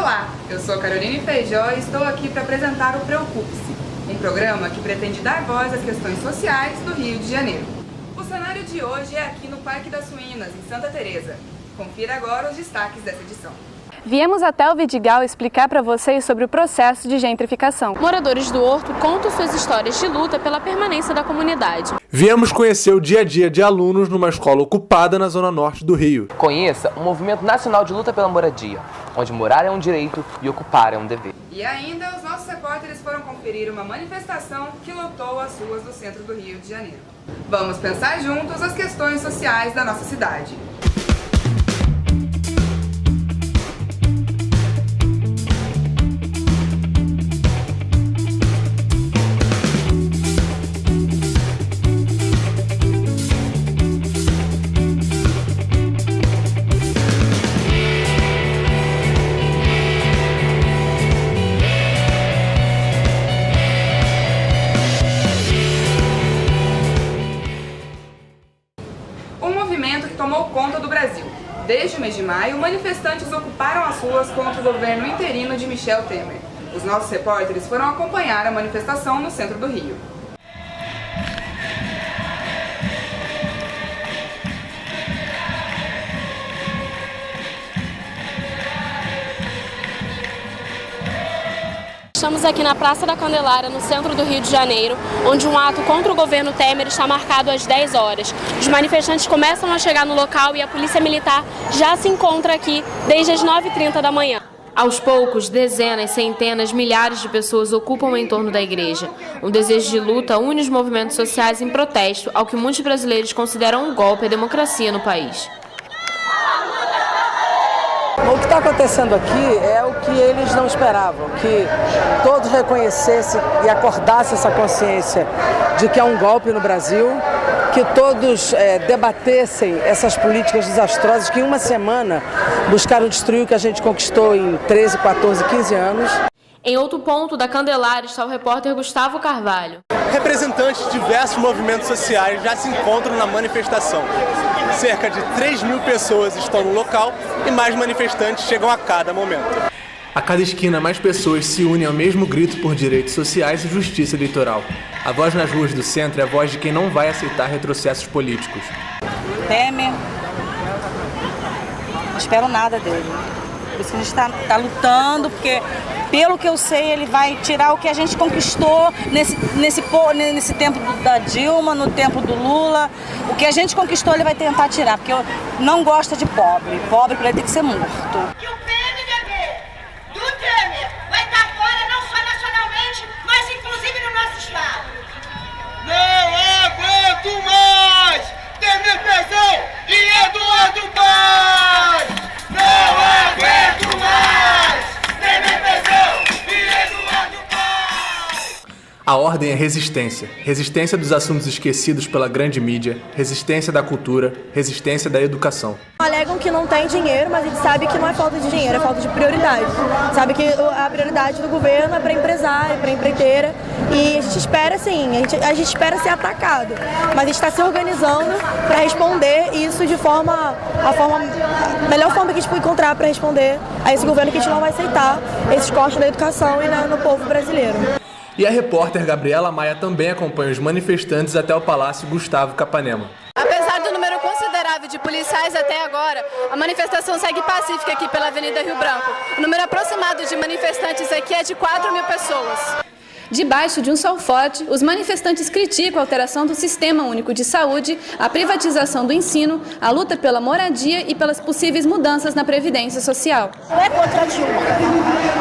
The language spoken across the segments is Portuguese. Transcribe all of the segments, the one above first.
Olá, eu sou Caroline Feijó e estou aqui para apresentar o Preocupe-se, um programa que pretende dar voz às questões sociais do Rio de Janeiro. O cenário de hoje é aqui no Parque das Suínas, em Santa Teresa. Confira agora os destaques dessa edição. Viemos até o Vidigal explicar para vocês sobre o processo de gentrificação. Moradores do Horto contam suas histórias de luta pela permanência da comunidade. Viemos conhecer o dia a dia de alunos numa escola ocupada na zona norte do Rio. Conheça o Movimento Nacional de Luta pela Moradia, onde morar é um direito e ocupar é um dever. E ainda, os nossos repórteres foram conferir uma manifestação que lotou as ruas do centro do Rio de Janeiro. Vamos pensar juntos as questões sociais da nossa cidade. Tomou conta do Brasil. Desde o mês de maio, manifestantes ocuparam as ruas contra o governo interino de Michel Temer. Os nossos repórteres foram acompanhar a manifestação no centro do Rio. Estamos aqui na Praça da Candelária, no centro do Rio de Janeiro, onde um ato contra o governo Temer está marcado às 10 horas. Os manifestantes começam a chegar no local e a polícia militar já se encontra aqui desde as 9h30 da manhã. Aos poucos, dezenas, centenas, milhares de pessoas ocupam o entorno da igreja. Um desejo de luta une os movimentos sociais em protesto ao que muitos brasileiros consideram um golpe à democracia no país. O que está acontecendo aqui é o que eles não esperavam, que todos reconhecessem e acordassem essa consciência de que é um golpe no Brasil, que todos debatessem essas políticas desastrosas que em uma semana buscaram destruir o que a gente conquistou em 13, 14, 15 anos. Em outro ponto da Candelária está o repórter Gustavo Carvalho. Representantes de diversos movimentos sociais já se encontram na manifestação. Cerca de 3.000 pessoas estão no local e mais manifestantes chegam a cada momento. A cada esquina, mais pessoas se unem ao mesmo grito por direitos sociais e justiça eleitoral. A voz nas ruas do centro é a voz de quem não vai aceitar retrocessos políticos. Temer, não espero nada dele. Por isso que a gente está lutando, porque, pelo que eu sei, ele vai tirar o que a gente conquistou nesse tempo da Dilma, no tempo do Lula. O que a gente conquistou ele vai tentar tirar, porque não gosta de pobre. Pobre para ele tem que ser morto. Que o PMDB do Temer vai estar fora não só nacionalmente, mas inclusive no nosso estado. Não aguento mais! Temer Pezão e Eduardo Paz! Não aguento mais! Temer Pezão e Eduardo Paz! A ordem é resistência. Resistência dos assuntos esquecidos pela grande mídia, resistência da cultura, resistência da educação. Alegam que não tem dinheiro, mas a gente sabe que não é falta de dinheiro, é falta de prioridade. Sabe que a prioridade do governo é para empresário, para empreiteira, e a gente espera sim, a gente espera ser atacado, mas a gente está se organizando para responder isso de a melhor forma que a gente pode encontrar para responder a esse governo, que a gente não vai aceitar esses cortes na educação e no povo brasileiro. E a repórter Gabriela Maia também acompanha os manifestantes até o Palácio Gustavo Capanema. Apesar do número considerável de policiais até agora, a manifestação segue pacífica aqui pela Avenida Rio Branco. O número aproximado de manifestantes aqui é de 4.000 pessoas. Debaixo de um sol forte, os manifestantes criticam a alteração do Sistema Único de Saúde, a privatização do ensino, a luta pela moradia e pelas possíveis mudanças na Previdência Social. Não é contra a Dilma.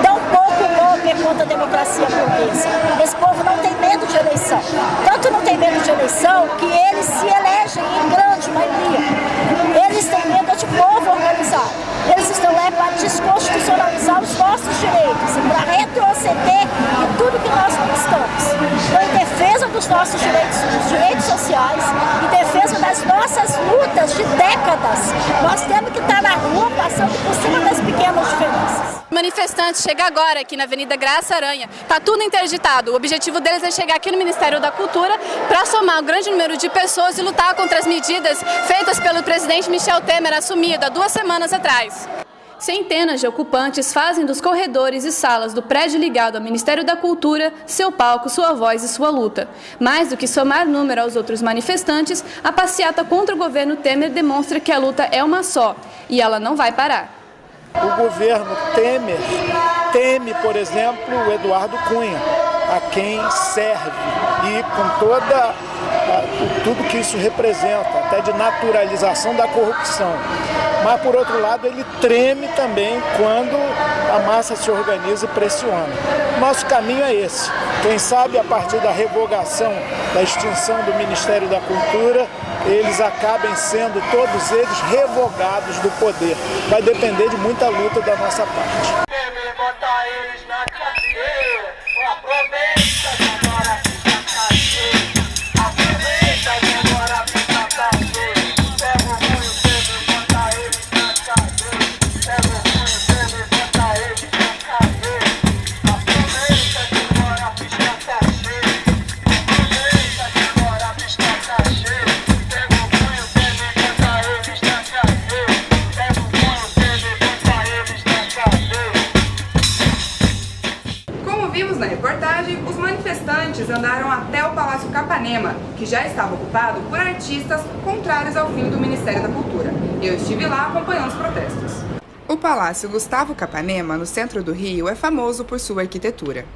Tão pouco golpe é contra a democracia burguesa. Esse povo não tem medo de eleição. Tanto não tem medo de eleição que eles se elegem em grande maioria. Eles têm medo de povo organizado. Eles estão lá para desconstitucionalizar os nossos direitos, para retroceder em tudo que nós conquistamos. Então, em defesa dos nossos direitos, dos direitos sociais, em defesa das nossas lutas de décadas, nós temos que estar na rua passando por cima das pequenas diferenças. Manifestantes chegam agora aqui na Avenida Graça Aranha. Está tudo interditado. O objetivo deles é chegar aqui no Ministério da Cultura para somar um grande número de pessoas e lutar contra as medidas feitas pelo presidente Michel Temer, assumido há 2 semanas atrás. Centenas de ocupantes fazem dos corredores e salas do prédio ligado ao Ministério da Cultura seu palco, sua voz e sua luta. Mais do que somar número aos outros manifestantes, a passeata contra o governo Temer demonstra que a luta é uma só e ela não vai parar. O governo Temer teme, por exemplo, o Eduardo Cunha, a quem serve, e com tudo que isso representa, até de naturalização da corrupção. Mas, por outro lado, ele treme também quando a massa se organiza e pressiona. Nosso caminho é esse. Quem sabe, a partir da revogação, da extinção do Ministério da Cultura, eles acabem sendo, todos eles, revogados do poder. Vai depender de muita luta da nossa parte. Na reportagem, os manifestantes andaram até o Palácio Capanema, que já estava ocupado por artistas contrários ao fim do Ministério da Cultura. Eu estive lá acompanhando os protestos. O Palácio Gustavo Capanema, no centro do Rio, é famoso por sua arquitetura.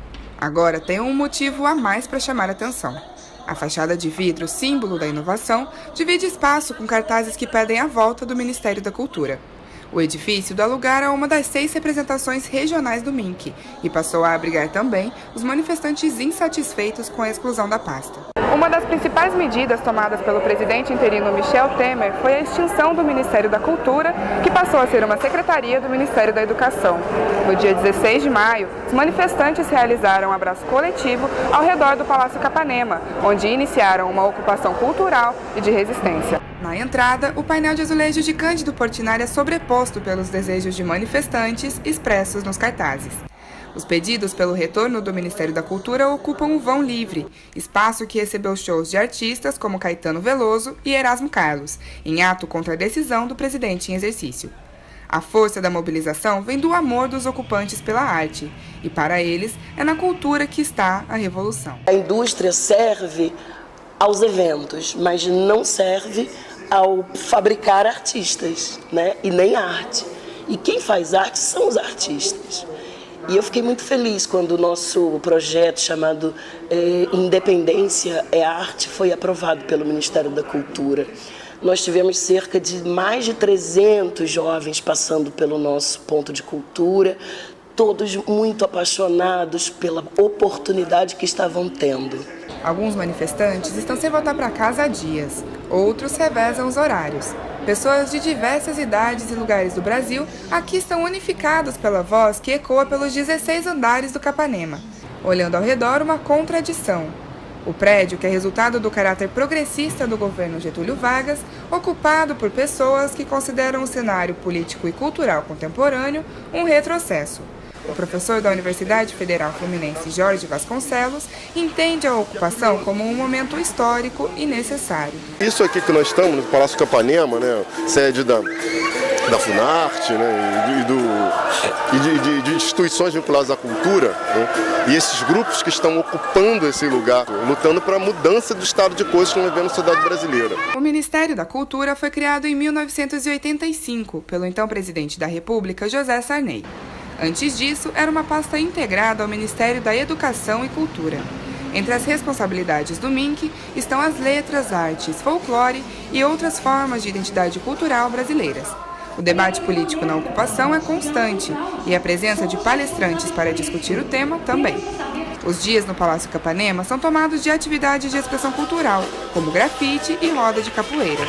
Agora tem um motivo a mais para chamar a atenção. A fachada de vidro, símbolo da inovação, divide espaço com cartazes que pedem a volta do Ministério da Cultura. O edifício dá lugar a uma das 6 representações regionais do MINC e passou a abrigar também os manifestantes insatisfeitos com a exclusão da pasta. Uma das principais medidas tomadas pelo presidente interino Michel Temer foi a extinção do Ministério da Cultura, que passou a ser uma secretaria do Ministério da Educação. No dia 16 de maio, os manifestantes realizaram um abraço coletivo ao redor do Palácio Capanema, onde iniciaram uma ocupação cultural e de resistência. Na entrada, o painel de azulejo de Cândido Portinari é sobreposto pelos desejos de manifestantes expressos nos cartazes. Os pedidos pelo retorno do Ministério da Cultura ocupam o Vão Livre, espaço que recebeu shows de artistas como Caetano Veloso e Erasmo Carlos, em ato contra a decisão do presidente em exercício. A força da mobilização vem do amor dos ocupantes pela arte, e para eles é na cultura que está a revolução. A indústria serve aos eventos, mas não serve ao fabricar artistas, né? E nem arte. E quem faz arte são os artistas. E eu fiquei muito feliz quando o nosso projeto chamado Independência é Arte foi aprovado pelo Ministério da Cultura. Nós tivemos cerca de mais de 300 jovens passando pelo nosso ponto de cultura, todos muito apaixonados pela oportunidade que estavam tendo. Alguns manifestantes estão sem voltar para casa há dias, outros revezam os horários. Pessoas de diversas idades e lugares do Brasil aqui estão unificados pela voz que ecoa pelos 16 andares do Capanema. Olhando ao redor, uma contradição. O prédio, que é resultado do caráter progressista do governo Getúlio Vargas, ocupado por pessoas que consideram o cenário político e cultural contemporâneo um retrocesso. O professor da Universidade Federal Fluminense, Jorge Vasconcelos, entende a ocupação como um momento histórico e necessário. Isso aqui que nós estamos, no Palácio Capanema, né, sede da Funarte, né, e de instituições vinculadas à cultura, né, e esses grupos que estão ocupando esse lugar, lutando para a mudança do estado de coisas que nós vivemos na sociedade brasileira. O Ministério da Cultura foi criado em 1985 pelo então presidente da República, José Sarney. Antes disso, era uma pasta integrada ao Ministério da Educação e Cultura. Entre as responsabilidades do MINC estão as letras, artes, folclore e outras formas de identidade cultural brasileiras. O debate político na ocupação é constante e a presença de palestrantes para discutir o tema também. Os dias no Palácio Capanema são tomados de atividades de expressão cultural, como grafite e roda de capoeira.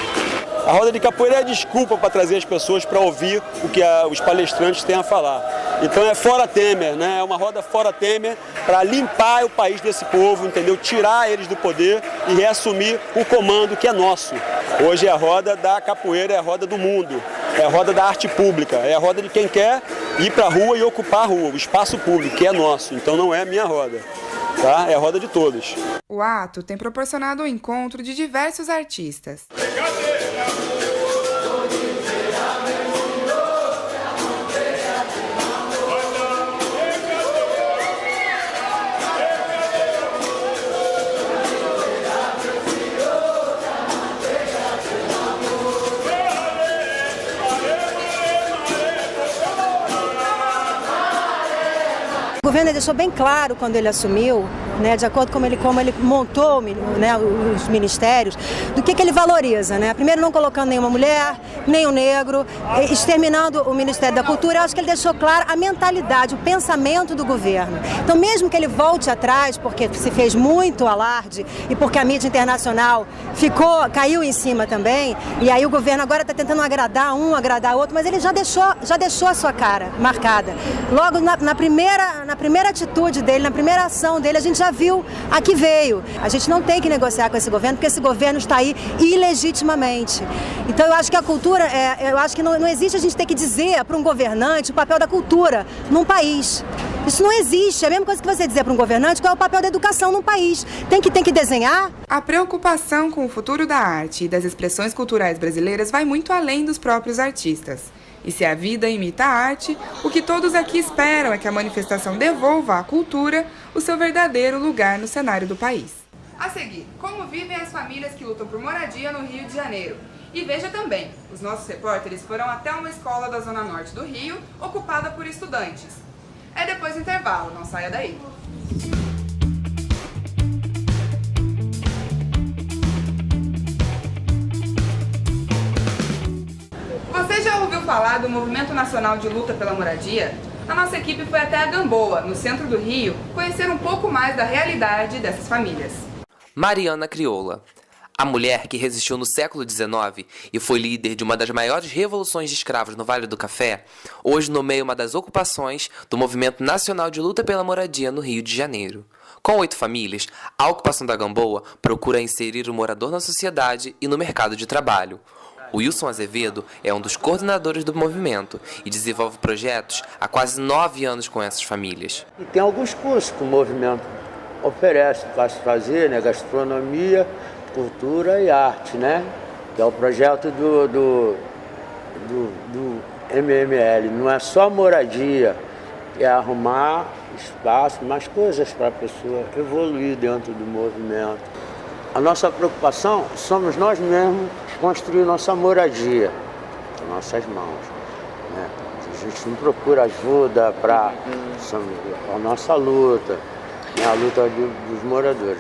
A roda de capoeira é a desculpa para trazer as pessoas para ouvir o que os palestrantes têm a falar. Então é fora Temer, né? É uma roda fora Temer para limpar o país desse povo, entendeu? Tirar eles do poder e reassumir o comando que é nosso. Hoje é a roda da capoeira, é a roda do mundo, é a roda da arte pública, é a roda de quem quer ir para a rua e ocupar a rua, o espaço público, que é nosso. Então não é a minha roda, tá? É a roda de todos. O ato tem proporcionado o encontro de diversos artistas. governo deixou bem claro quando ele assumiu, né, de acordo com como ele montou, né, os ministérios, do que ele valoriza, né? Primeiro, não colocando nenhuma mulher, nem um negro, exterminando o Ministério da Cultura. Eu acho que ele deixou claro a mentalidade, o pensamento do governo. Então, mesmo que ele volte atrás, porque se fez muito alarde e porque a mídia internacional caiu em cima também, e aí o governo agora está tentando agradar um, agradar outro, mas ele já deixou a sua cara marcada. Logo na primeira atitude dele, na primeira ação dele, a gente já viu a que veio. A gente não tem que negociar com esse governo, porque esse governo está aí ilegitimamente. Então eu acho que a cultura, eu acho que não existe a gente ter que dizer para um governante o papel da cultura num país. Isso não existe. É a mesma coisa que você dizer para um governante qual é o papel da educação num país. Tem que desenhar. A preocupação com o futuro da arte e das expressões culturais brasileiras vai muito além dos próprios artistas. E se a vida imita a arte, o que todos aqui esperam é que a manifestação devolva à cultura o seu verdadeiro lugar no cenário do país. A seguir, como vivem as famílias que lutam por moradia no Rio de Janeiro. E veja também, os nossos repórteres foram até uma escola da Zona Norte do Rio, ocupada por estudantes. É depois do intervalo, não saia daí. Você já ouviu falar do Movimento Nacional de Luta pela Moradia? A nossa equipe foi até a Gamboa, no centro do Rio, conhecer um pouco mais da realidade dessas famílias. Mariana Crioula. A mulher que resistiu no século XIX e foi líder de uma das maiores revoluções de escravos no Vale do Café, hoje nomeia uma das ocupações do Movimento Nacional de Luta pela Moradia no Rio de Janeiro. Com 8 famílias, a ocupação da Gamboa procura inserir o morador na sociedade e no mercado de trabalho. O Wilson Azevedo é um dos coordenadores do movimento e desenvolve projetos há quase 9 anos com essas famílias. E tem alguns cursos que o movimento oferece para se fazer, né? Gastronomia, cultura e arte, né? Que é o projeto do MML. Não é só moradia, é arrumar espaço, mais coisas para a pessoa evoluir dentro do movimento. A nossa preocupação somos nós mesmos construir nossa moradia com nossas mãos, né? A gente não procura ajuda para a nossa luta, né? A luta dos moradores.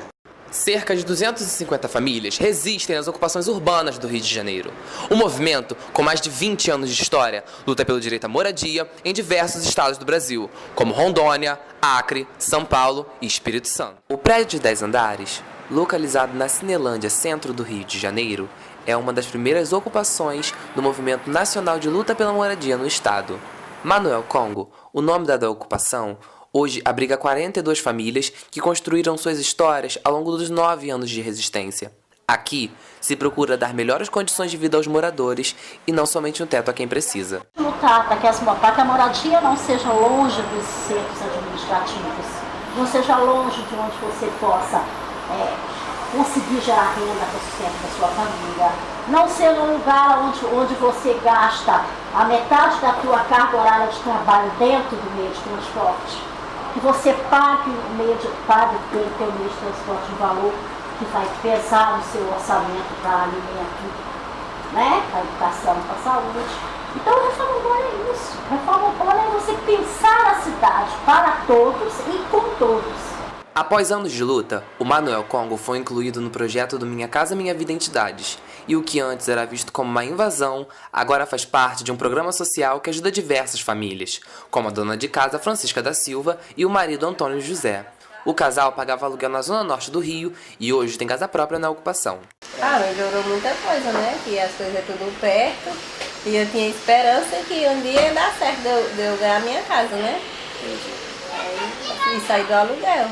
Cerca de 250 famílias resistem às ocupações urbanas do Rio de Janeiro. O movimento, com mais de 20 anos de história, luta pelo direito à moradia em diversos estados do Brasil, como Rondônia, Acre, São Paulo e Espírito Santo. O prédio de 10 andares, localizado na Cinelândia, centro do Rio de Janeiro, é uma das primeiras ocupações do Movimento Nacional de Luta pela Moradia no estado. Manuel Congo, o nome da ocupação, hoje abriga 42 famílias que construíram suas histórias ao longo dos 9 anos de resistência. Aqui, se procura dar melhores condições de vida aos moradores e não somente um teto a quem precisa. Lutar para que a moradia não seja longe dos centros administrativos, não seja longe de onde você possa conseguir gerar renda para o sustento da sua família, não ser um lugar onde você gasta a metade da tua carga horária de trabalho dentro do meio de transporte, que você pague pelo teu meio de transporte um valor que vai pesar no seu orçamento para alimento, né? Para educação, para saúde. Então a reforma urbana é isso. A reforma urbana é você pensar a cidade para todos e com todos. Após anos de luta, o Manuel Congo foi incluído no projeto do Minha Casa Minha Vida Entidades, e o que antes era visto como uma invasão, agora faz parte de um programa social que ajuda diversas famílias, como a dona de casa Francisca da Silva e o marido Antônio José. O casal pagava aluguel na zona norte do Rio e hoje tem casa própria na ocupação. Melhorou muita coisa, né? Que as coisas é tudo perto e eu tinha esperança que um dia ia dar certo de eu ganhar a minha casa, né? E sair do aluguel.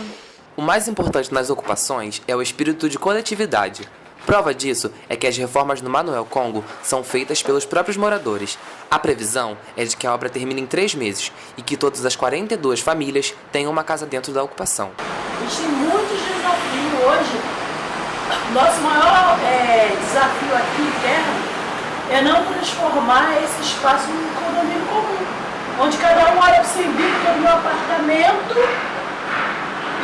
O mais importante nas ocupações é o espírito de coletividade. Prova disso é que as reformas no Manuel Congo são feitas pelos próprios moradores. A previsão é de que a obra termine em 3 meses e que todas as 42 famílias tenham uma casa dentro da ocupação. Existem muitos desafios hoje. Nosso maior desafio aqui interno é não transformar esse espaço num condomínio comum, onde cada um olha para o seu umbigo, todo meu apartamento,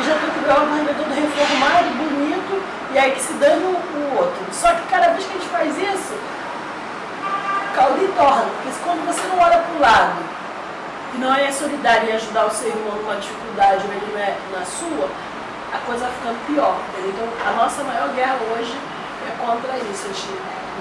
e já estou com o meu apartamento todo reformado, bonito, e aí que se dane o outro. Só que cada vez que a gente faz isso, caldo e torna, porque quando você não olha para o lado e não é solidário em ajudar o ser humano com a dificuldade ou ele não é na sua, a coisa vai ficando pior, entendeu? Então, a nossa maior guerra hoje é contra isso, a gente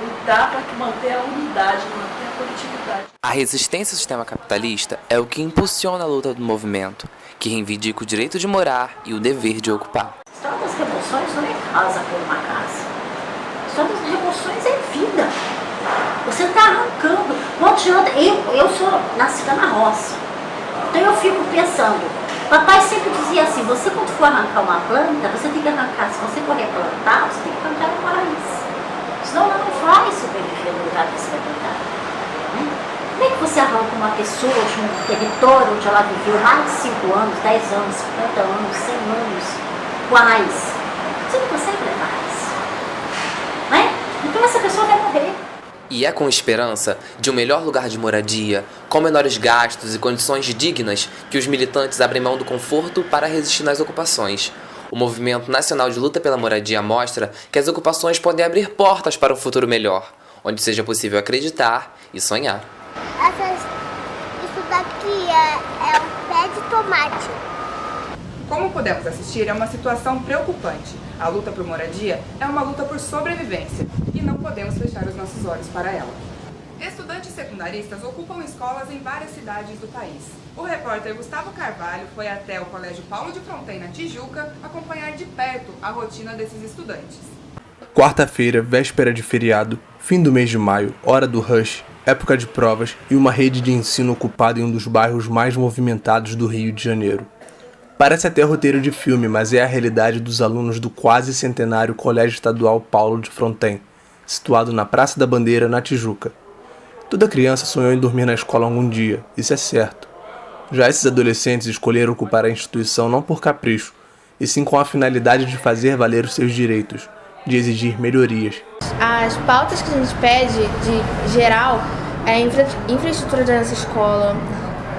lutar para manter a unidade, manter a coletividade. A resistência ao sistema capitalista é o que impulsiona a luta do movimento, que reivindica o direito de morar e o dever de ocupar. A história das revoluções não é casa por uma casa. A história das revoluções é vida. Você está arrancando. Eu sou nascida na roça. Então eu fico pensando, papai sempre dizia assim, você quando for arrancar uma planta, você tem que arrancar, se você for replantar, você tem que arrancar a raiz. Senão ela não vai sobreviver no lugar que você vai plantar. Como é que você arranca uma pessoa de um território onde ela viveu mais de 5 anos, 10 anos, 50 anos, 100 anos, quais? Você não consegue levar isso. Não é? Então essa pessoa vai morrer. E é com esperança de um melhor lugar de moradia, com menores gastos e condições dignas, que os militantes abrem mão do conforto para resistir nas ocupações. O Movimento Nacional de Luta pela Moradia mostra que as ocupações podem abrir portas para um futuro melhor, onde seja possível acreditar e sonhar. Isso daqui é um pé de tomate. Como podemos assistir, é uma situação preocupante. A luta por moradia é uma luta por sobrevivência e não podemos fechar os nossos olhos para ela. Estudantes secundaristas ocupam escolas em várias cidades do país. O repórter Gustavo Carvalho foi até o Colégio Paulo de Fronten, na Tijuca, acompanhar de perto a rotina desses estudantes. Quarta-feira, véspera de feriado, fim do mês de maio, hora do rush, época de provas e uma rede de ensino ocupada em um dos bairros mais movimentados do Rio de Janeiro. Parece até roteiro de filme, mas é a realidade dos alunos do quase centenário Colégio Estadual Paulo de Fronten, situado na Praça da Bandeira, na Tijuca. Toda criança sonhou em dormir na escola algum dia, isso é certo. Já esses adolescentes escolheram ocupar a instituição não por capricho, e sim com a finalidade de fazer valer os seus direitos, de exigir melhorias. As pautas que a gente pede, de geral, é a infraestrutura da nossa escola,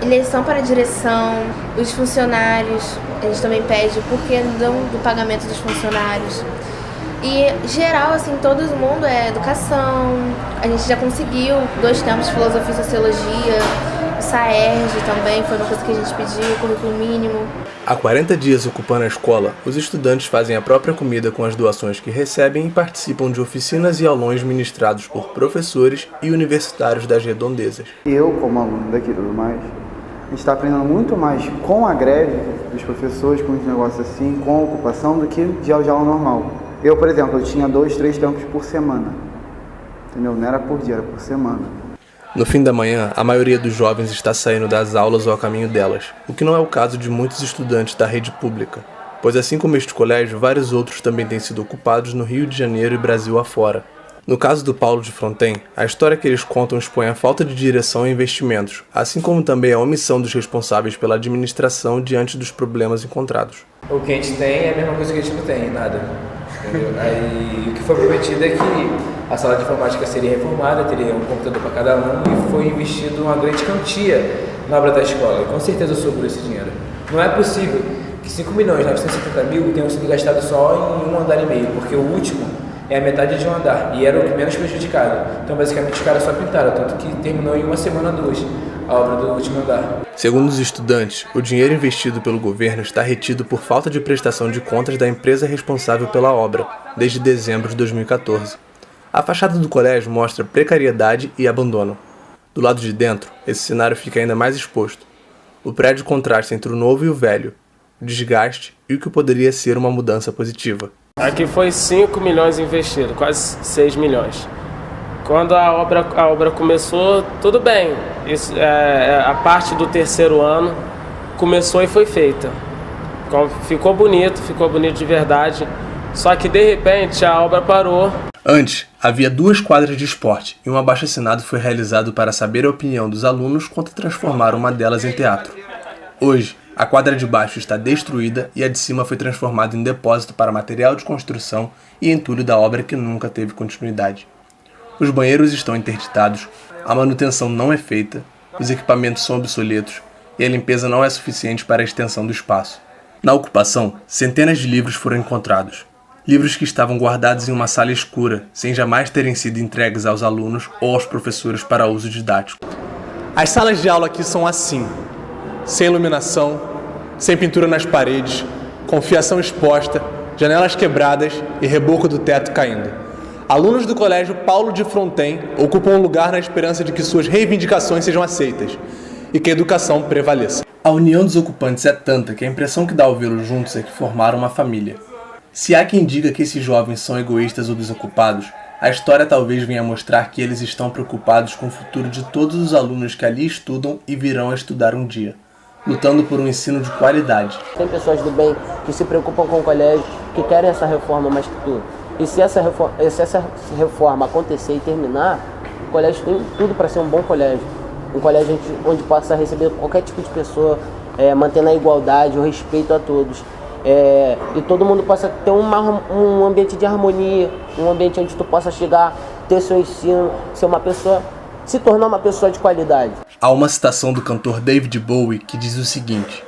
eleição para a direção, os funcionários, a gente também pede por que não do pagamento dos funcionários. E geral, assim, todo mundo é educação, a gente já conseguiu 2 tempos de filosofia e sociologia, o SAERJ também foi uma coisa que a gente pediu, currículo mínimo. Há 40 dias ocupando a escola, os estudantes fazem a própria comida com as doações que recebem e participam de oficinas e aulões ministrados por professores e universitários das redondezas. Eu, como aluno daqui e tudo mais, a gente está aprendendo muito mais com a greve dos professores, com os negócios assim, com a ocupação, do que de aula normal. Eu, por exemplo, eu tinha 2, 3 tempos por semana, entendeu? Não era por dia, era por semana. No fim da manhã, a maioria dos jovens está saindo das aulas ou a caminho delas, o que não é o caso de muitos estudantes da rede pública, pois assim como este colégio, vários outros também têm sido ocupados no Rio de Janeiro e Brasil afora. No caso do Paulo de Fronten, a história que eles contam expõe a falta de direção e investimentos, assim como também a omissão dos responsáveis pela administração diante dos problemas encontrados. O que a gente tem é a mesma coisa que a gente não tem, nada. Aí, o que foi prometido é que a sala de informática seria reformada, teria um computador para cada um e foi investido uma grande quantia na obra da escola. E com certeza sobrou esse dinheiro. Não é possível que 5.970.000 tenham sido gastados só em 1 andar e meio, porque o último é a metade de um andar e era o menos prejudicado. Então basicamente os caras só pintaram, tanto que terminou em 1 semana ou 2 a obra do último andar. Segundo os estudantes, o dinheiro investido pelo governo está retido por falta de prestação de contas da empresa responsável pela obra, desde dezembro de 2014. A fachada do colégio mostra precariedade e abandono. Do lado de dentro, esse cenário fica ainda mais exposto. O prédio contrasta entre o novo e o velho, o desgaste e o que poderia ser uma mudança positiva. Aqui foi 5 milhões investido, quase 6 milhões. Quando a obra começou, tudo bem. Isso, a parte do 3º ano começou e foi feita. Ficou bonito de verdade. Só que de repente a obra parou. Antes, havia 2 quadras de esporte e um abaixo-assinado foi realizado para saber a opinião dos alunos quanto a transformar uma delas em teatro. Hoje, a quadra de baixo está destruída e a de cima foi transformada em depósito para material de construção e entulho da obra que nunca teve continuidade. Os banheiros estão interditados, a manutenção não é feita, os equipamentos são obsoletos e a limpeza não é suficiente para a extensão do espaço. Na ocupação, centenas de livros foram encontrados. Livros que estavam guardados em uma sala escura, sem jamais terem sido entregues aos alunos ou aos professores para uso didático. As salas de aula aqui são assim. sem iluminação, sem pintura nas paredes, com fiação exposta, janelas quebradas e reboco do teto caindo. Alunos do Colégio Paulo de Fronten ocupam um lugar na esperança de que suas reivindicações sejam aceitas e que a educação prevaleça. A união dos ocupantes é tanta que a impressão que dá ao vê-los juntos é que formaram uma família. Se há quem diga que esses jovens são egoístas ou desocupados, a história talvez venha mostrar que eles estão preocupados com o futuro de todos os alunos que ali estudam e virão a estudar um dia, lutando por um ensino de qualidade. Tem pessoas do bem que se preocupam com o colégio, que querem essa reforma mais futura. E se essa reforma acontecer e terminar, o colégio tem tudo para ser um bom colégio. Um colégio onde possa receber qualquer tipo de pessoa, mantendo a igualdade, o respeito a todos. E todo mundo possa ter um ambiente de harmonia, um ambiente onde tu possa chegar, ter seu ensino, se tornar uma pessoa de qualidade. Há uma citação do cantor David Bowie que diz o seguinte: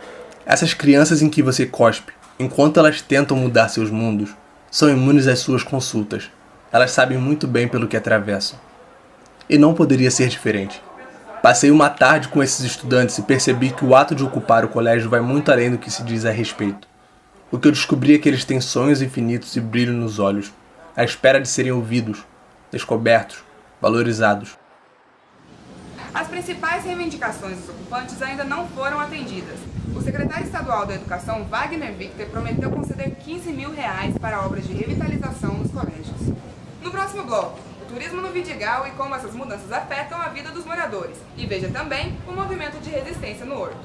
essas crianças em que você cospe, enquanto elas tentam mudar seus mundos, são imunes às suas consultas. Elas sabem muito bem pelo que atravessam. E não poderia ser diferente. Passei uma tarde com esses estudantes e percebi que o ato de ocupar o colégio vai muito além do que se diz a respeito. O que eu descobri é que eles têm sonhos infinitos e brilho nos olhos, à espera de serem ouvidos, descobertos, valorizados. As principais reivindicações dos ocupantes ainda não foram atendidas. O secretário estadual da Educação, Wagner Victor, prometeu conceder R$15 mil para obras de revitalização nos colégios. No próximo bloco, o turismo no Vidigal e como essas mudanças afetam a vida dos moradores. E veja também o movimento de resistência no Horto.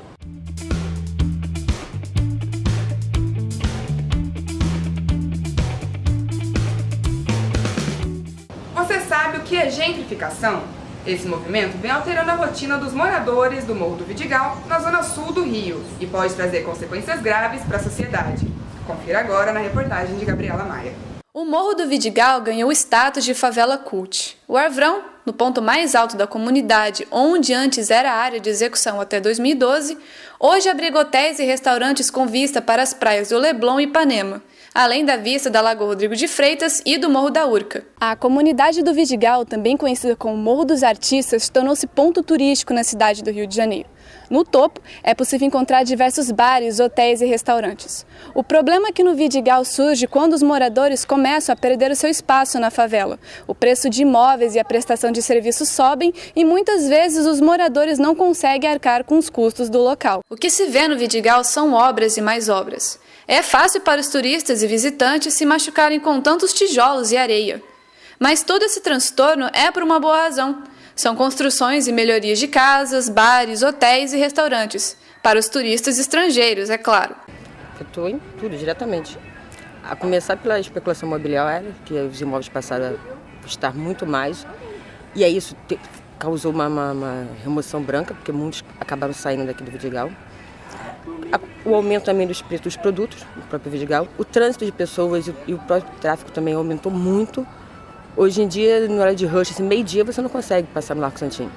Você sabe o que é gentrificação? Esse movimento vem alterando a rotina dos moradores do Morro do Vidigal, na zona sul do Rio, e pode trazer consequências graves para a sociedade. Confira agora na reportagem de Gabriela Maia. O Morro do Vidigal ganhou o status de favela cult. O Arvrão, no ponto mais alto da comunidade, onde antes era a área de execução até 2012, hoje abriga hotéis e restaurantes com vista para as praias do Leblon e Ipanema, além da vista da Lagoa Rodrigo de Freitas e do Morro da Urca. A comunidade do Vidigal, também conhecida como Morro dos Artistas, tornou-se ponto turístico na cidade do Rio de Janeiro. No topo, é possível encontrar diversos bares, hotéis e restaurantes. O problema aqui no Vidigal surge quando os moradores começam a perder o seu espaço na favela. O preço de imóveis e a prestação de serviços sobem e muitas vezes os moradores não conseguem arcar com os custos do local. O que se vê no Vidigal são obras e mais obras. É fácil para os turistas e visitantes se machucarem com tantos tijolos e areia. Mas todo esse transtorno é por uma boa razão. São construções e melhorias de casas, bares, hotéis e restaurantes. Para os turistas estrangeiros, é claro. Afetou em tudo, diretamente. A começar pela especulação imobiliária, que os imóveis passaram a custar muito mais. E aí isso causou uma remoção branca, porque muitos acabaram saindo daqui do Vidigal. O aumento também dos preços dos produtos, no próprio Vidigal. O trânsito de pessoas e o próprio tráfego também aumentou muito. Hoje em dia, na hora de rush, assim, meio-dia, você não consegue passar no Largo Santinho.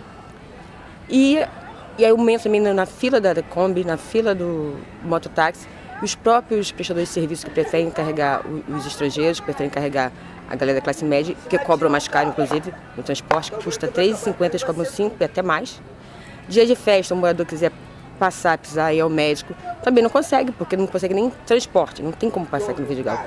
E aí aumento também na fila da Kombi, na fila do mototáxi. Os próprios prestadores de serviço que preferem carregar os estrangeiros, que preferem carregar a galera da classe média, que cobram mais caro, inclusive, no transporte, que custa R$3,50, eles cobram 5 e até mais. Dia de festa, o morador quiser passar, pisar e ir ao médico, também não consegue, porque não consegue nem transporte, não tem como passar aqui no Vidigal.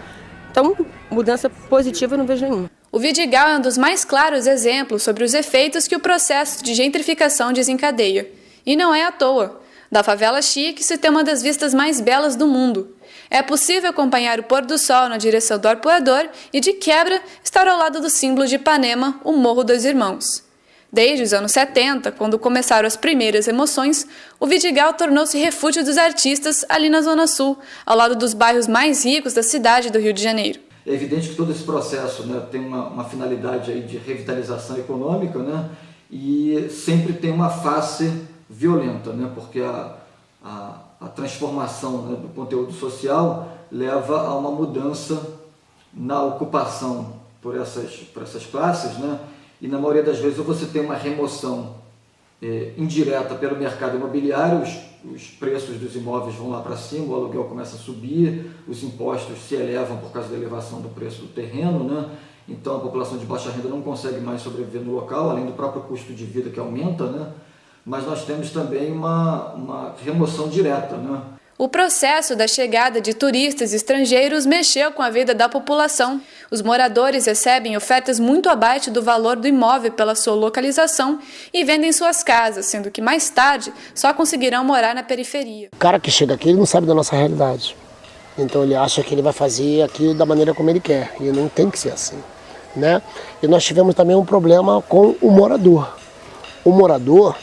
Então, mudança positiva eu não vejo nenhuma. O Vidigal é um dos mais claros exemplos sobre os efeitos que o processo de gentrificação desencadeia. E não é à toa. Da favela chique se tem uma das vistas mais belas do mundo. É possível acompanhar o pôr do sol na direção do Arpoador e, de quebra, estar ao lado do símbolo de Ipanema, o Morro dos Irmãos. Desde os anos 70, quando começaram as primeiras emoções, o Vidigal tornou-se refúgio dos artistas ali na Zona Sul, ao lado dos bairros mais ricos da cidade do Rio de Janeiro. É evidente que todo esse processo, né, tem uma finalidade aí de revitalização econômica, né, e sempre tem uma face violenta, né, porque a transformação, né, do conteúdo social leva a uma mudança na ocupação por essas classes, né, e na maioria das vezes ou você tem uma remoção indireta pelo mercado imobiliário, os preços dos imóveis vão lá para cima, o aluguel começa a subir, os impostos se elevam por causa da elevação do preço do terreno, né? Então a população de baixa renda não consegue mais sobreviver no local, além do próprio custo de vida que aumenta, né? mas nós temos também uma remoção direta, né? O processo da chegada de turistas estrangeiros mexeu com a vida da população. Os moradores recebem ofertas muito abaixo do valor do imóvel pela sua localização e vendem suas casas, sendo que mais tarde só conseguirão morar na periferia. O cara que chega aqui ele não sabe da nossa realidade. Então ele acha que ele vai fazer aquilo da maneira como ele quer. E não tem que ser assim, né? E nós tivemos também um problema com o morador. O morador,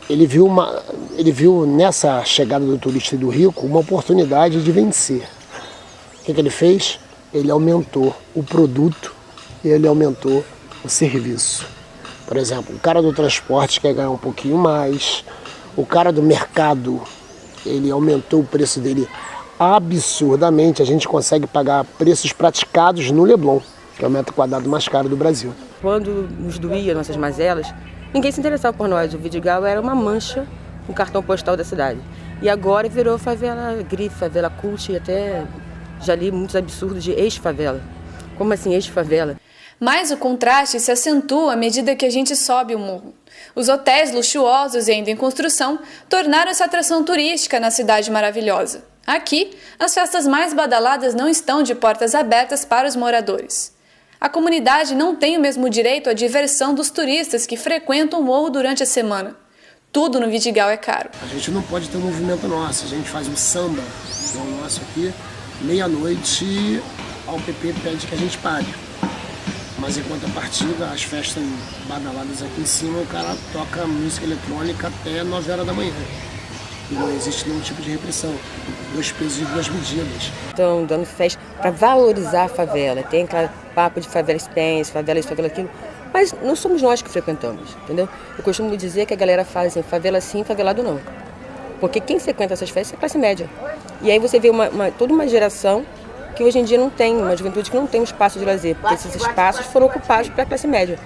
ele viu nessa chegada do turista e do rico uma oportunidade de vencer. O que ele fez? Ele aumentou o produto e ele aumentou o serviço. Por exemplo, o cara do transporte quer ganhar um pouquinho mais, o cara do mercado, ele aumentou o preço dele absurdamente. A gente consegue pagar preços praticados no Leblon, que é o metro quadrado mais caro do Brasil. Quando nos doía nossas mazelas, ninguém se interessava por nós. O Vidigal era uma mancha no cartão postal da cidade. E agora virou favela grife, favela cult, e até já li muitos absurdos de ex-favela. Como assim ex-favela? Mas o contraste se acentua à medida que a gente sobe o morro. Os hotéis luxuosos e ainda em construção tornaram essa atração turística na cidade maravilhosa. Aqui, as festas mais badaladas não estão de portas abertas para os moradores. A comunidade não tem o mesmo direito à diversão dos turistas que frequentam o morro durante a semana. Tudo no Vidigal é caro. A gente não pode ter um movimento nosso. A gente faz um samba, que é o nosso aqui, meia-noite, a UPP pede que a gente pague. Mas em contrapartida, as festas badaladas aqui em cima, o cara toca música eletrônica até 9 horas da manhã. E não existe nenhum tipo de repressão. 2 pesos e 2 medidas. Estão dando festa para valorizar a favela. Tem aquele papo de favela expensa, favela isso, favela aquilo. Mas não somos nós que frequentamos, entendeu? Eu costumo dizer que a galera faz assim, favela sim, favelado não. Porque quem frequenta essas festas é a classe média. E aí você vê toda uma geração que hoje em dia não tem, uma juventude que não tem um espaço de lazer, porque esses espaços foram ocupados pela classe média.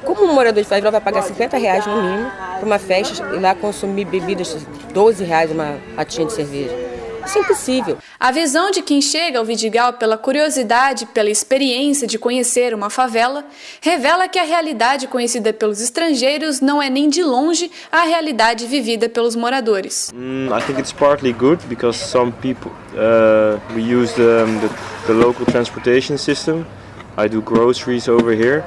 Como um morador de favela vai pagar R$50 no mínimo para uma festa e lá consumir bebidas R$12 uma latinha de cerveja? Isso é impossível. A visão de quem chega ao Vidigal pela curiosidade, pela experiência de conhecer uma favela, revela que a realidade conhecida pelos estrangeiros não é nem de longe a realidade vivida pelos moradores. I think it's partly good because some people we use the local transportation system. I do groceries over here,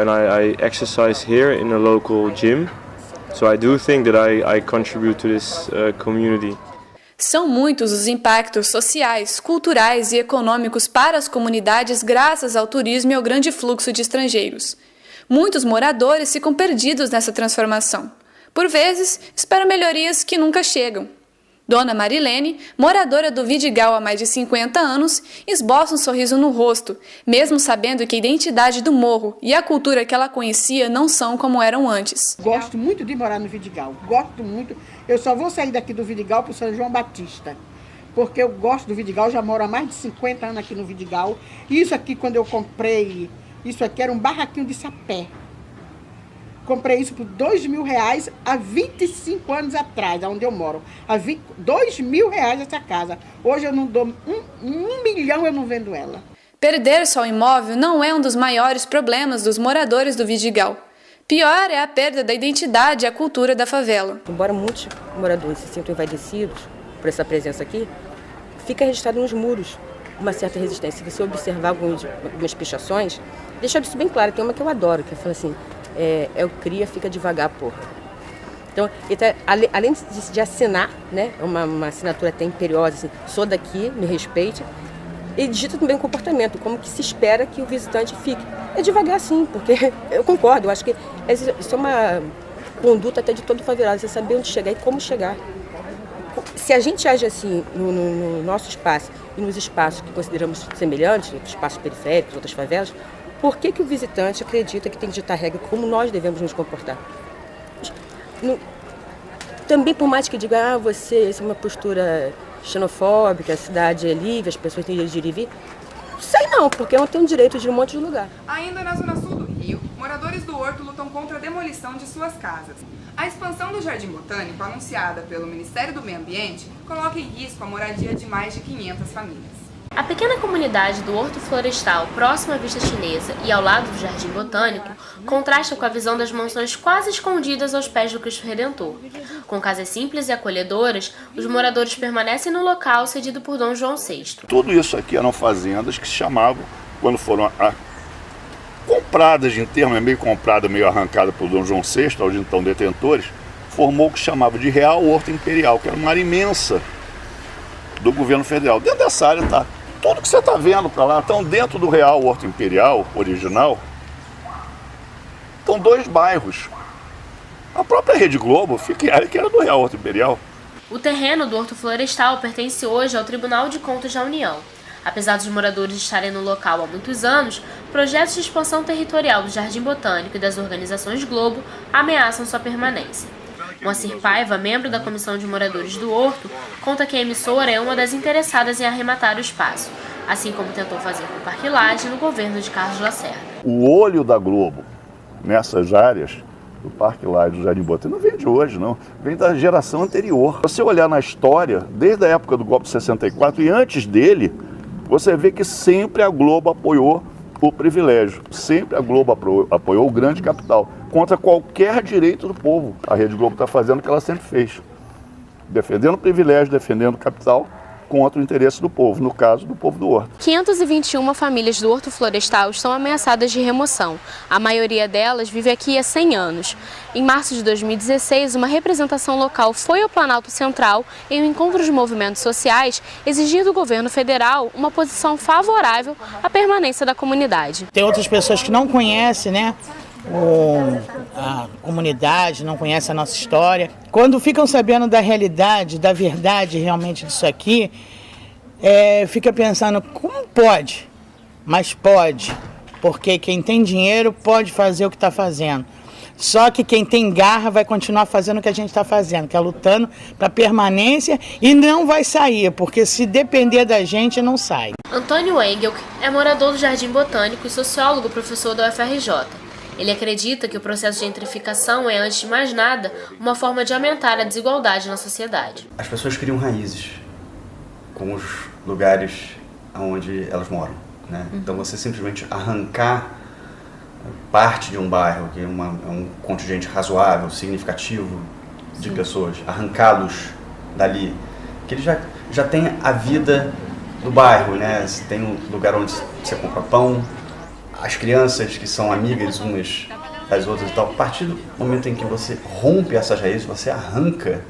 and I exercise here in a local gym. So I do think that I contribute to this community. São muitos os impactos sociais, culturais e econômicos para as comunidades graças ao turismo e ao grande fluxo de estrangeiros. Muitos moradores ficam perdidos nessa transformação. Por vezes, esperam melhorias que nunca chegam. Dona Marilene, moradora do Vidigal há mais de 50 anos, esboça um sorriso no rosto, mesmo sabendo que a identidade do morro e a cultura que ela conhecia não são como eram antes. Gosto muito de morar no Vidigal, gosto muito. Eu só vou sair daqui do Vidigal para o São João Batista, porque eu gosto do Vidigal, já moro há mais de 50 anos aqui no Vidigal. Isso aqui, quando eu comprei, isso aqui era um barraquinho de sapé. Comprei isso por R$2.000 há 25 anos atrás, onde eu moro. R$2.000 essa casa. Hoje eu não dou um milhão, eu não vendo ela. Perder só o imóvel não é um dos maiores problemas dos moradores do Vidigal. Pior é a perda da identidade e a cultura da favela. Embora muitos moradores se sintam envaidecidos por essa presença aqui, fica registrado nos muros uma certa resistência. Se você observar algumas pichações, deixa isso bem claro. Tem uma que eu adoro, que fala assim... É o cria, fica devagar, porra. Então, além de assinar, né, uma assinatura até imperiosa, assim, sou daqui, me respeite, ele digita também o comportamento, como que se espera que o visitante fique. É devagar sim, porque eu concordo, eu acho que isso é uma conduta até de todo favelado, você saber onde chegar e como chegar. Se a gente age assim no nosso espaço e nos espaços que consideramos semelhantes, espaços periféricos, outras favelas, por que o visitante acredita que tem que ditar regra como nós devemos nos comportar? Também, por mais que diga, isso é uma postura xenofóbica, a cidade é livre, as pessoas têm direito de ir e vir. Sei não, porque eu não tenho direito de ir em um monte de lugar. Ainda na zona sul do Rio, moradores do Horto lutam contra a demolição de suas casas. A expansão do Jardim Botânico, anunciada pelo Ministério do Meio Ambiente, coloca em risco a moradia de mais de 500 famílias. A pequena comunidade do Horto Florestal, próximo à Vista Chinesa e ao lado do Jardim Botânico, contrasta com a visão das mansões quase escondidas aos pés do Cristo Redentor. Com casas simples e acolhedoras, os moradores permanecem no local cedido por Dom João VI. Tudo isso aqui eram fazendas que se chamavam, quando foram compradas em termo, meio comprada, meio arrancada por Dom João VI, aos então detentores, formou o que se chamava de Real Horto Imperial, que era uma área imensa do governo federal. Dentro dessa área está tudo que você está vendo para lá. Então, dentro do Real Horto Imperial original, estão 2 bairros. A própria Rede Globo fica em área que era do Real Horto Imperial. O terreno do Horto Florestal pertence hoje ao Tribunal de Contas da União. Apesar dos moradores estarem no local há muitos anos, projetos de expansão territorial do Jardim Botânico e das organizações Globo ameaçam sua permanência. Moacir Paiva, membro da Comissão de Moradores do Horto, conta que a emissora é uma das interessadas em arrematar o espaço, assim como tentou fazer com o Parque Lage no governo de Carlos Lacerda. O olho da Globo nessas áreas do Parque Lage, do Jardim Botânico, não vem de hoje, não. Vem da geração anterior. Se você olhar na história, desde a época do golpe de 64 e antes dele, você vê que sempre a Globo apoiou o privilégio. Sempre a Globo apoiou o grande capital, contra qualquer direito do povo. A Rede Globo está fazendo o que ela sempre fez, defendendo o privilégio, defendendo o capital, contra o interesse do povo, no caso do povo do Horto. 521 famílias do Horto Florestal estão ameaçadas de remoção. A maioria delas vive aqui há 100 anos. Em março de 2016, uma representação local foi ao Planalto Central em um encontro de movimentos sociais, exigindo do governo federal uma posição favorável à permanência da comunidade. Tem outras pessoas que não conhecem, né? A comunidade, não conhece a nossa história. Quando ficam sabendo da realidade, da verdade realmente disso aqui, fica pensando, como pode? Mas pode, porque quem tem dinheiro pode fazer o que está fazendo. Só que quem tem garra vai continuar fazendo o que a gente está fazendo, que é lutando para permanência, e não vai sair, porque se depender da gente, não sai. Antônio Engel é morador do Jardim Botânico e sociólogo professor da UFRJ. Ele acredita que o processo de gentrificação é, antes de mais nada, uma forma de aumentar a desigualdade na sociedade. As pessoas criam raízes com os lugares onde elas moram, né? Então você simplesmente arrancar parte de um bairro, que é um contingente razoável, significativo de pessoas, arrancá-los dali, que ele já tem a vida do bairro, né? Você tem um lugar onde você compra pão, as crianças que são amigas umas das outras e tal. A partir do momento em que você rompe essas raízes, você arranca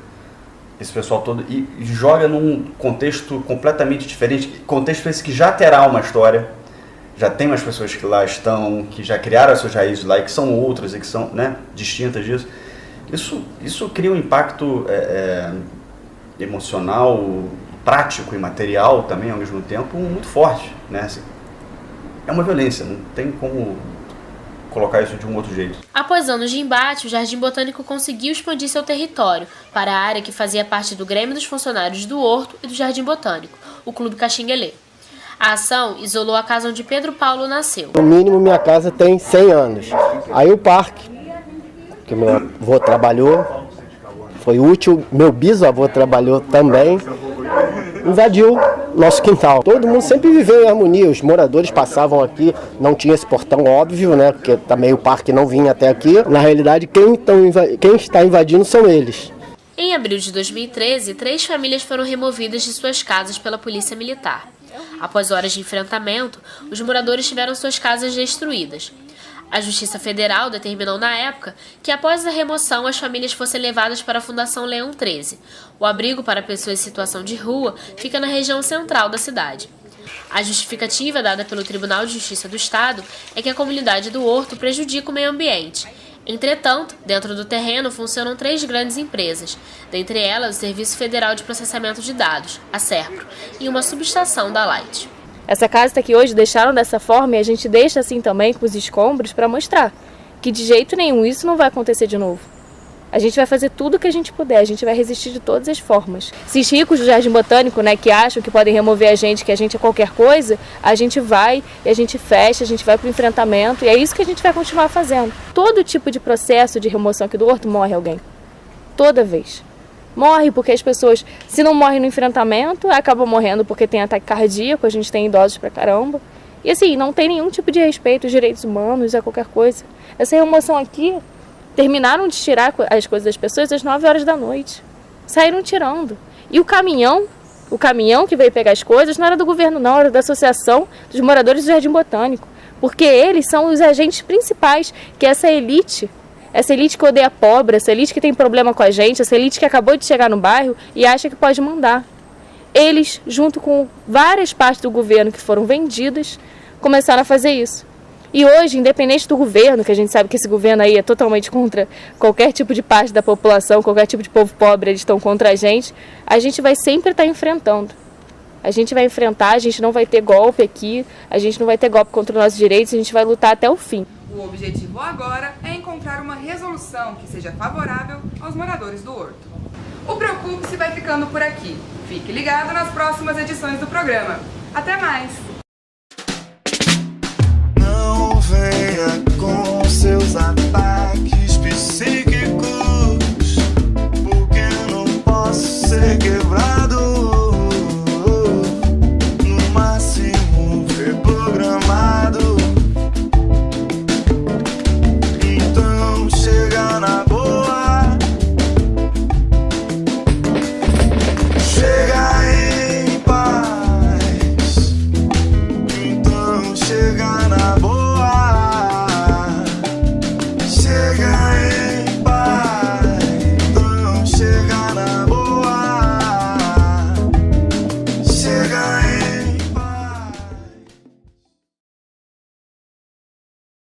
esse pessoal todo e joga num contexto completamente diferente, contexto esse que já terá uma história, já tem umas pessoas que lá estão, que já criaram as suas raízes lá e que são outras e que são, né, distintas disso. Isso cria um impacto emocional, prático e material também ao mesmo tempo muito forte, né? Assim, é uma violência, não tem como colocar isso de um outro jeito. Após anos de embate, o Jardim Botânico conseguiu expandir seu território para a área que fazia parte do Grêmio dos Funcionários do Horto e do Jardim Botânico, o Clube Caxinguelê. A ação isolou a casa onde Pedro Paulo nasceu. No mínimo, minha casa tem 100 anos. Aí o parque, que meu avô trabalhou, foi útil, meu bisavô trabalhou também, invadiu nosso quintal. Todo mundo sempre viveu em harmonia, os moradores passavam aqui, não tinha esse portão óbvio, né, porque também o parque não vinha até aqui. Na realidade, quem está invadindo são eles. Em abril de 2013, 3 famílias foram removidas de suas casas pela polícia militar. Após horas de enfrentamento, os moradores tiveram suas casas destruídas. A Justiça Federal determinou na época que após a remoção as famílias fossem levadas para a Fundação Leão 13. O abrigo para pessoas em situação de rua fica na região central da cidade. A justificativa dada pelo Tribunal de Justiça do Estado é que a comunidade do Horto prejudica o meio ambiente. Entretanto, dentro do terreno funcionam 3 grandes empresas, dentre elas o Serviço Federal de Processamento de Dados, a SERPRO, e uma subestação da Light. Essa casa está aqui hoje, deixaram dessa forma e a gente deixa assim também com os escombros para mostrar que de jeito nenhum isso não vai acontecer de novo. A gente vai fazer tudo o que a gente puder, a gente vai resistir de todas as formas. Esses ricos do Jardim Botânico, né, que acham que podem remover a gente, que a gente é qualquer coisa, a gente vai e a gente fecha, a gente vai para o enfrentamento e é isso que a gente vai continuar fazendo. Todo tipo de processo de remoção aqui do Horto morre alguém. Toda vez. Morre porque as pessoas, se não morrem no enfrentamento, acabam morrendo porque tem ataque cardíaco, a gente tem idosos pra caramba. E assim, não tem nenhum tipo de respeito aos direitos humanos, a qualquer coisa. Essa remoção aqui, terminaram de tirar as coisas das pessoas às 9 horas da noite. Saíram tirando. E o caminhão que veio pegar as coisas não era do governo não, era da Associação dos Moradores do Jardim Botânico. Porque eles são os agentes principais, que é essa elite que odeia pobre, essa elite que tem problema com a gente, essa elite que acabou de chegar no bairro e acha que pode mandar. Eles, junto com várias partes do governo que foram vendidas, começaram a fazer isso. E hoje, independente do governo, que a gente sabe que esse governo aí é totalmente contra qualquer tipo de parte da população, qualquer tipo de povo pobre, eles estão contra a gente vai sempre estar enfrentando. A gente vai enfrentar, a gente não vai ter golpe aqui, a gente não vai ter golpe contra os nossos direitos, a gente vai lutar até o fim. O objetivo agora é encontrar uma resolução que seja favorável aos moradores do Horto. O Preocupe-se vai ficando por aqui. Fique ligado nas próximas edições do programa. Até mais! Não venha com seus ataques psíquicos.